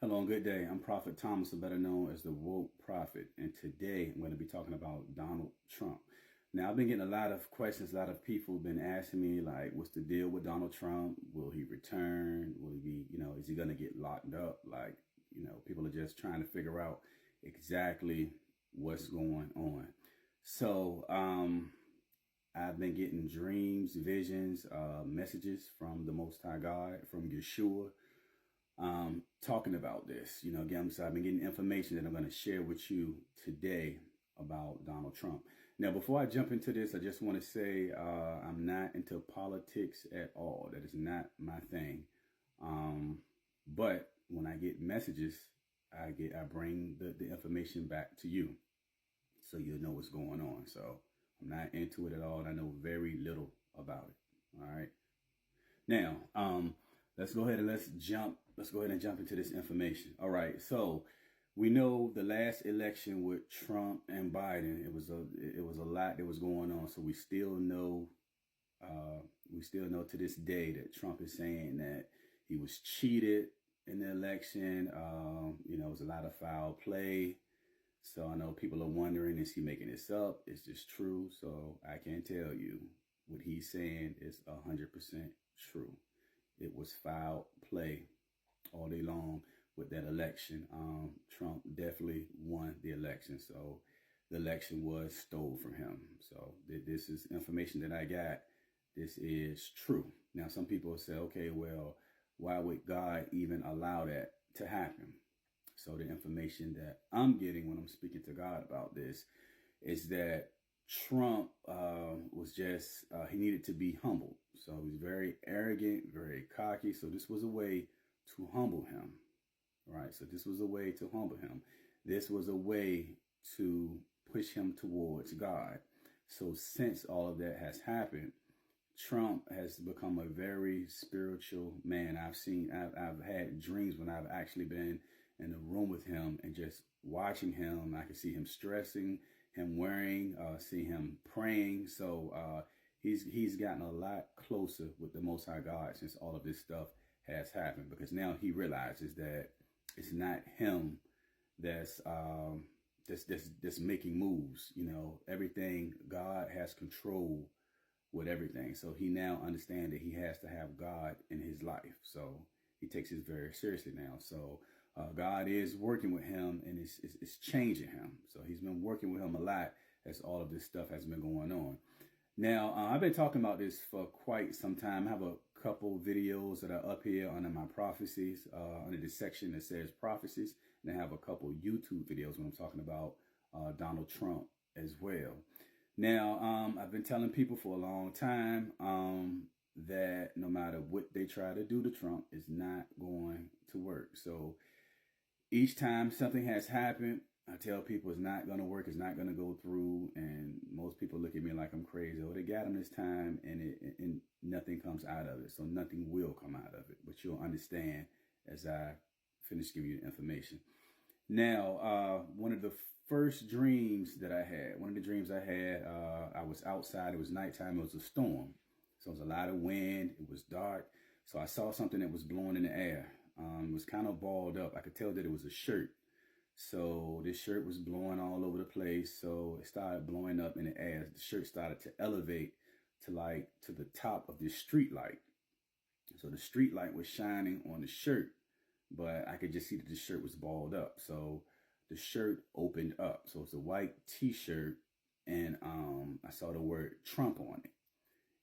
Hello and good day. I'm Prophet Thomas, better known as the Woke Prophet, and today I'm going to be talking about Donald Trump. Now, I've been getting a lot of questions. A lot of people have been asking me, like, what's the deal with Donald Trump? Will he return? Will he be, is he going to get locked up? Like, people are just trying to figure out exactly what's going on. So, I've been getting dreams, visions, messages from the Most High God, from Yeshua, talking about this. Again, so I've been getting information that I'm going to share with you today about Donald Trump. Now, before I jump into this, I just want to say I'm not into politics at all. That is not my thing. But when I get messages, I bring the information back to you, so you'll know what's going on. So I'm not into it at all, and I know very little about it. All right. Now, let's go ahead and jump into this information. All right. So we know the last election with Trump and Biden, it was a lot that was going on. So we still know to this day that Trump is saying that he was cheated in the election. It was a lot of foul play. So I know people are wondering, is he making this up? Is this true? So I can tell you what he's saying is 100% true. It was foul play all day long with that election. Trump definitely won the election. So the election was stole from him. So this is information that I got. This is true. Now, some people say, okay, well, why would God even allow that to happen? So the information that I'm getting when I'm speaking to God about this is that Trump was just, he needed to be humbled. So he's very arrogant, very cocky. So this was a way to humble him, right? So this was a way to humble him. This was a way to push him towards God. So since all of that has happened, Trump has become a very spiritual man. I've had dreams when I've actually been in the room with him and just watching him. I can see him stressing, him worrying, see him praying. So he's gotten a lot closer with the Most High God since all of this stuff has happened, because now he realizes that it's not him that's making moves. Everything, God has control with everything. So he now understands that he has to have God in his life. So he takes this very seriously now. So God is working with him, and it's changing him. So he's been working with him a lot as all of this stuff has been going on. Now, I've been talking about this for quite some time. I have a couple videos that are up here under my prophecies, under the section that says prophecies. And I have a couple YouTube videos when I'm talking about Donald Trump as well. Now, I've been telling people for a long time that no matter what they try to do to Trump, it's not going to work. So each time something has happened, I tell people it's not going to work, it's not going to go through, and most people look at me like I'm crazy. Oh, they got him this time, and nothing comes out of it. So nothing will come out of it, but you'll understand as I finish giving you the information. Now, one of the first dreams that I had, I was outside, it was nighttime, it was a storm. So it was a lot of wind, it was dark. So I saw something that was blowing in the air. It was kind of balled up. I could tell that it was a shirt. So this shirt was blowing all over the place. So it started blowing up in the air. The shirt started to elevate to the top of this street light. So the street light was shining on the shirt, but I could just see that the shirt was balled up. So the shirt opened up. So it's a white t-shirt, and I saw the word Trump on it.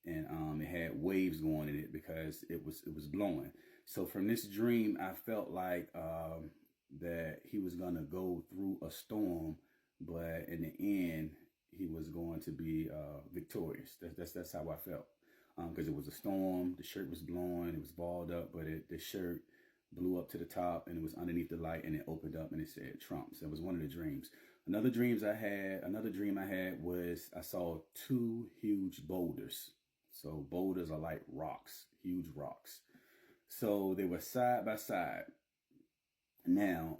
And it had waves going in it because it was blowing. So from this dream, I felt like that he was going to go through a storm, but in the end, he was going to be victorious. That's how I felt, because it was a storm. The shirt was blowing. It was balled up, but the shirt blew up to the top, and it was underneath the light, and it opened up, and it said Trump. So it was one of the dreams. Another dream I had was I saw two huge boulders. So boulders are like rocks, huge rocks. So they were side by side. Now,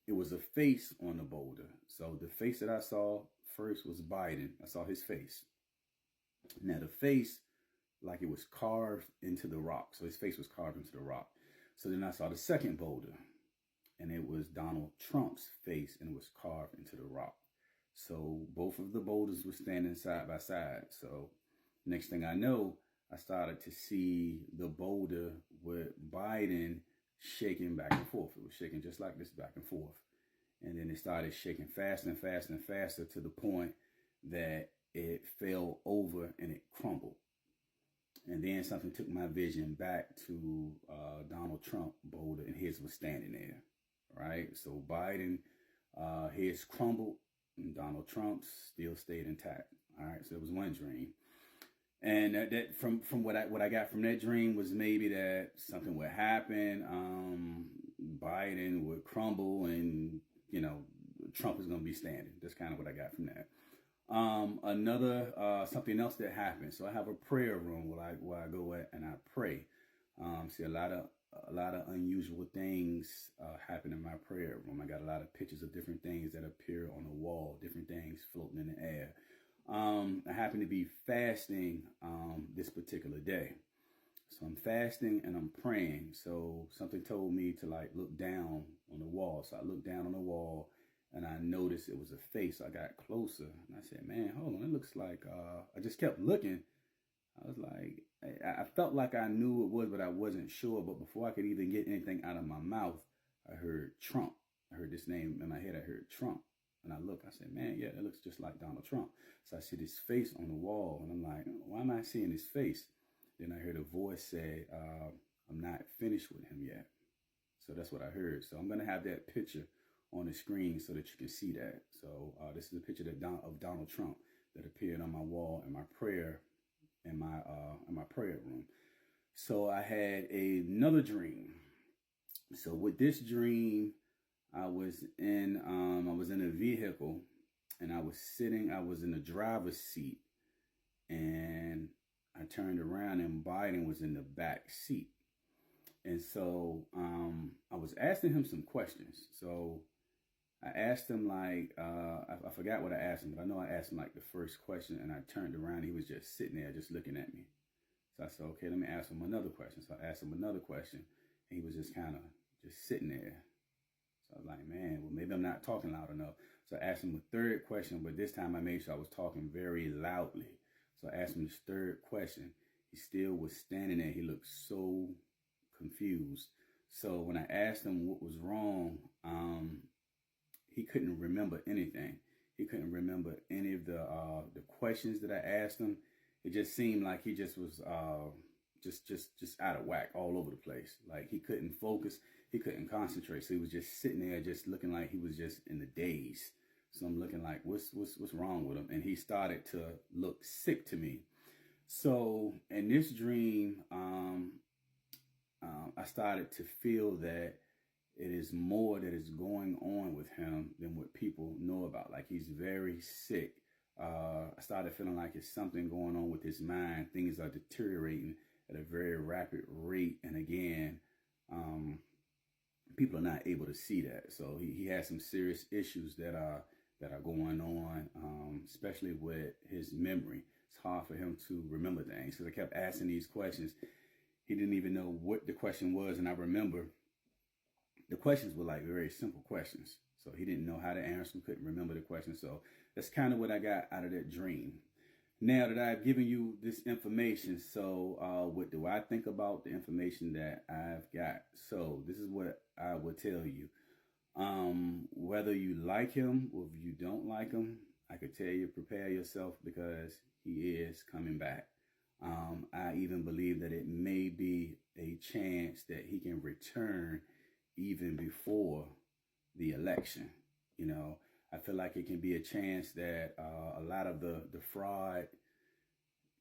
it was a face on the boulder. So the face that I saw first was Biden. I saw his face. Now the face, like it was carved into the rock. So his face was carved into the rock. So then I saw the second boulder. and it was Donald Trump's face, and it was carved into the rock. So both of the boulders were standing side by side. So next thing I know, I started to see the boulder with Biden shaking back and forth. It was shaking just like this, back and forth. And then it started shaking faster and faster and faster, to the point that it fell over and it crumbled. And then something took my vision back to Donald Trump boulder, and his was standing there, right? So Biden, his crumbled, and Donald Trump's still stayed intact. All right, so it was one dream. And that from what I got from that dream was maybe that something would happen, Biden would crumble, and Trump is going to be standing. That's kind of what I got from that. Something else that happened. So I have a prayer room where I go at and I pray. See a lot of unusual things happen in my prayer room. I got a lot of pictures of different things that appear on the wall, different things floating in the air. I happen to be fasting this particular day. So I'm fasting and I'm praying. So something told me to look down on the wall. So I looked down on the wall and I noticed it was a face. So I got closer and I said, man, hold on. It looks like, I just kept looking. I was like, I felt like I knew it was, but I wasn't sure. But before I could even get anything out of my mouth, I heard Trump. I heard this name in my head. I heard Trump. And I look, I said, man, yeah, that looks just like Donald Trump. So I see this face on the wall, and I'm like, why am I seeing this face? Then I heard a voice say, I'm not finished with him yet. So that's what I heard. So I'm going to have that picture on the screen so that you can see that. So this is a picture of Donald Trump that appeared on my wall in my prayer, in my prayer room. So I had another dream. So with this dream, I was in a vehicle, and I was in the driver's seat, and I turned around and Biden was in the back seat. And so I was asking him some questions. So I asked him I forgot what I asked him, but I know I asked him the first question, and I turned around, he was just sitting there just looking at me. So I said, okay, let me ask him another question. So I asked him another question, and he was just kind of just sitting there. So I was like, man, well, maybe I'm not talking loud enough. So I asked him a third question, but this time I made sure I was talking very loudly. So I asked him this third question. He still was standing there. He looked so confused. So when I asked him what was wrong, he couldn't remember anything. He couldn't remember any of the questions that I asked him. It just seemed like he just was just out of whack all over the place. Like he couldn't focus. He couldn't concentrate. So he was just sitting there just looking like he was just in the daze. So I'm looking like, what's wrong with him? And he started to look sick to me. So in this dream, I started to feel that it is more that is going on with him than what people know about. Like he's very sick. I started feeling like it's something going on with his mind. Things are deteriorating at a very rapid rate. And again, people are not able to see that. So he has some serious issues that are going on, especially with his memory. It's hard for him to remember things. So I kept asking these questions. He didn't even know what the question was. And I remember the questions were very simple questions. So he didn't know how to answer them, couldn't remember the question. So that's kind of what I got out of that dream. Now that I've given you this information, so what do I think about the information that I've got? So this is what I will tell you. Whether you like him or if you don't like him, I could tell you, prepare yourself because he is coming back. I even believe that it may be a chance that he can return even before the election. I feel like it can be a chance that a lot of the fraud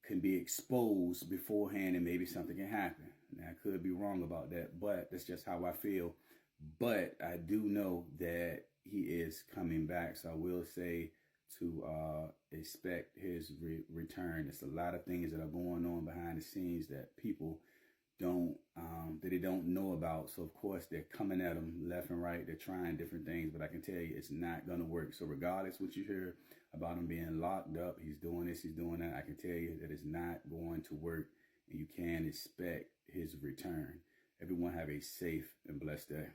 can be exposed beforehand and maybe something can happen. Now, I could be wrong about that, but that's just how I feel. But I do know that he is coming back. So I will say to expect his return. There's a lot of things that are going on behind the scenes that people that they don't know about. So of course they're coming at him left and right. They're trying different things, but I can tell you it's not going to work. So regardless what you hear about him being locked up, he's doing this, he's doing that, I can tell you that it's not going to work, and you can expect his return. Everyone have a safe and blessed day.